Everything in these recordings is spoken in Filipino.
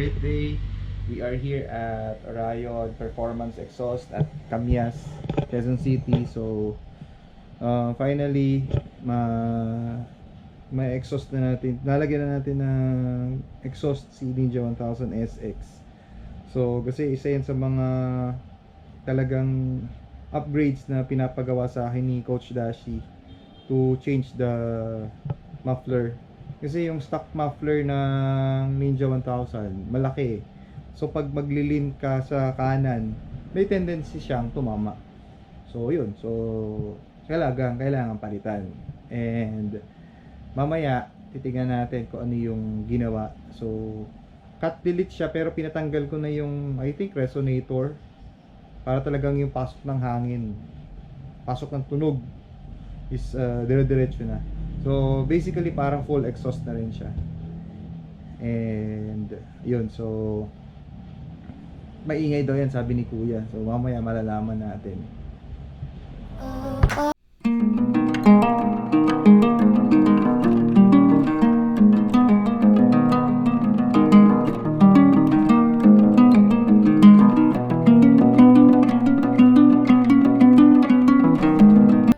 great day. We are here at Orion Performance Exhaust at Camias, Quezon City. So finally may exhaust na natin. Nalagyan na natin ng exhaust si Ninja 1000 SX. So kasi isa yan sa mga talagang upgrades na pinapagawa sa akin ni Coach Dashi to change the muffler. Kasi yung stock muffler ng Ninja 1000 malaki. So pag maglilin ka sa kanan, may tendency siyang tumama. So yun. So kailangan palitan. And mamaya titingnan natin kung ano yung ginawa. So cut delete siya pero pinatanggal ko na yung I think resonator para talagang yung pasok ng hangin, pasok ng tunog is dire-diretso na. So basically parang full exhaust na rin siya. And yun, so maingay daw yan sabi ni Kuya. So mamaya malalaman natin.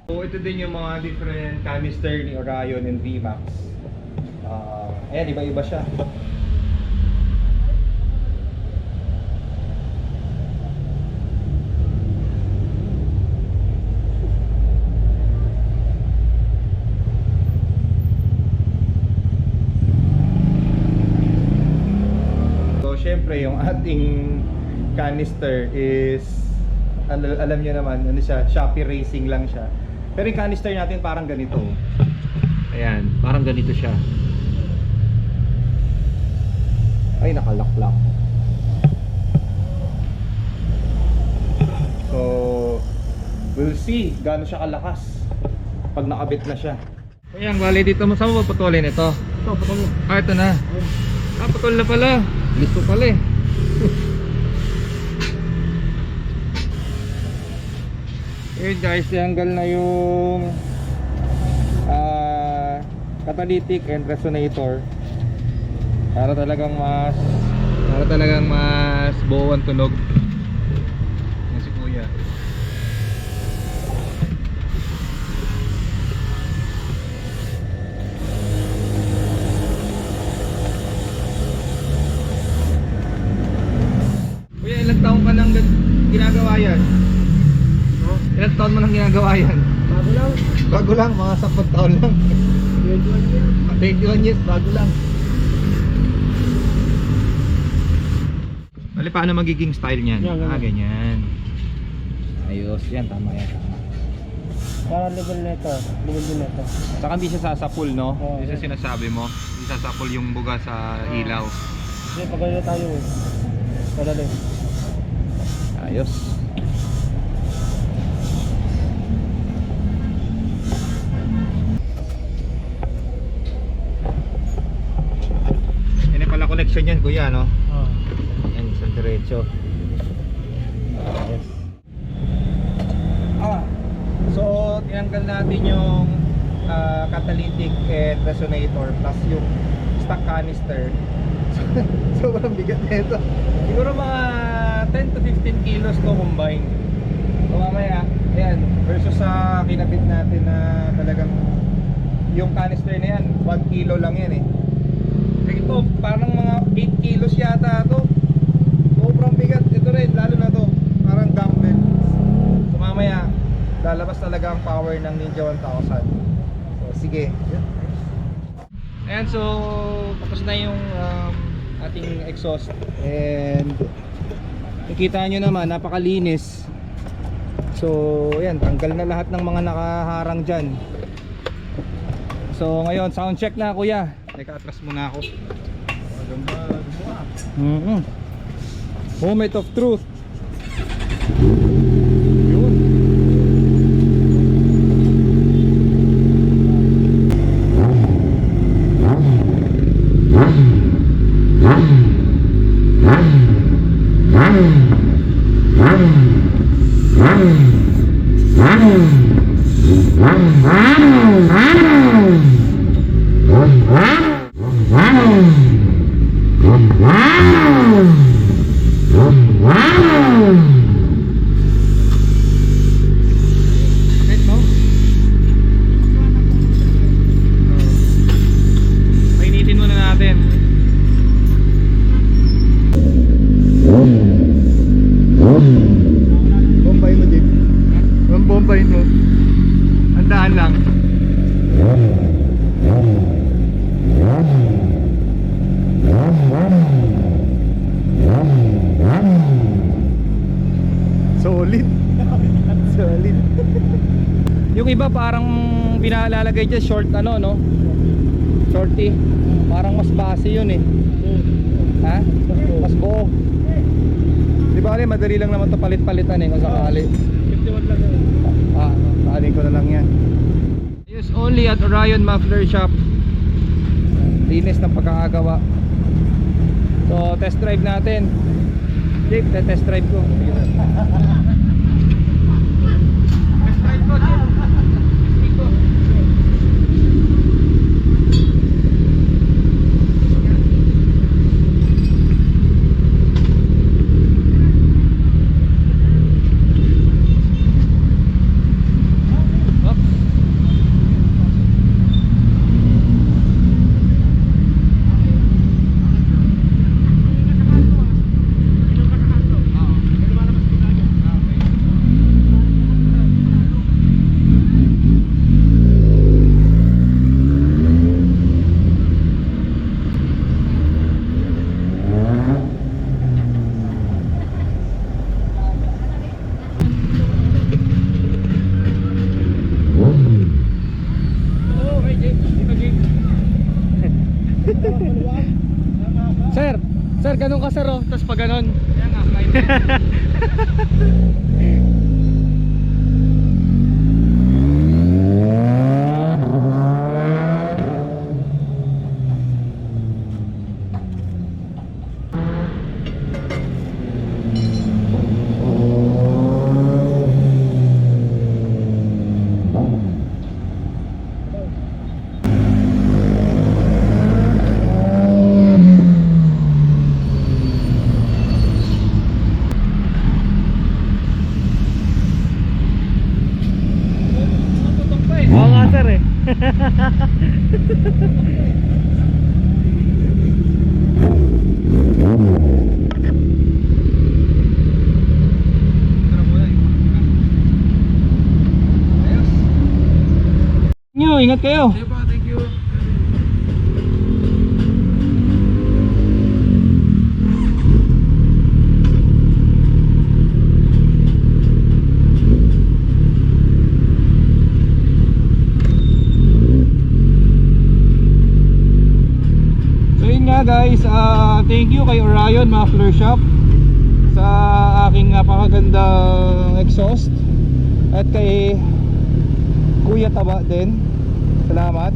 So ito din yung mga different canister ni Orion and VMAX. Ayan, iba-iba siya. Siyempre yung ating canister is alam niyo naman ano siya, Shopee Racing lang siya. Pero yung canister natin parang ganito. Ayan, parang ganito siya. Ay, nakalock lang. So we'll see gaano siya kalakas pag nakabit na siya. Ayan, bali dito mo, saan mo paputulin ito? Ito, putol mo. Ito na. Putol na pala. Listo pala eh. Ayun guys, tanggal na yung catalytic and resonator para talagang mas buo ang tunog. Yan si Kuya. Ilang taon ka nang ginagawa yan? Ilang taon mo nang ginagawa yan? Bago lang, mga 10 taon lang. 21 years, bago lang. Bali, paano magiging style niyan? Ganyan. Ayos, yan, tama yan. Para level nito, level din nito. Saka hindi siya sasapul, no? Hindi siya sinasabi mo. Hindi sasapul yung buga sa ilaw. Kasi pagkaya tayo eh. Padali. Ayos. Yan pala connection yan, Kuya, no? Oo. Yan, sa diretso. Yes. So tinanggal natin yung catalytic and resonator plus yung stock canister. Sobrang bigat nito. Siguro mga 10 to 15 kilos to combine. So mamaya, ayan, versus sa kinabit natin na talagang yung canister na yan, 1 kilo lang yan eh. Ito, parang mga 8 kilos yata to. Sobrang bigat. Ito rin, lalo na to, parang dumbbell. So mamaya, lalabas talaga ang power ng Ninja 1000. So sige. Ayan, so tapos na yung ating exhaust. And nakita nyo naman, napakalinis. So ayan, tanggal na lahat ng mga nakaharang dyan. So ngayon, sound check na, Kuya. Teka, atras muna ako. Moment of truth. Yun. Wow! Wait, no? Painitin muna natin. Bombay mo, Jake. Ang bombay mo. Andaan lang. Solid. Solid. Yung iba parang pinalalagay dyan short ano no? Shorty. Parang mas base yun eh. Ha? Mas buo. Di ba madali lang naman to palit-palitan eh kung sakali. 51 lang yun. Kanin ko na lang yan. Use only at Orion Muffler Shop. Linis ng pagkakagawa. So test drive natin. Jake, test drive ko. Test drive ko, Jake. Dito. Sir, ganun ka sir oh, tapos pa ganun. Kaya nga, flight. Oo nga sir eh. Ingat kayo. Thank you. So yun nga guys, thank you kay Orion Muffler Shop sa aking napakagandang exhaust at kay Kuya Taba din. Salamat.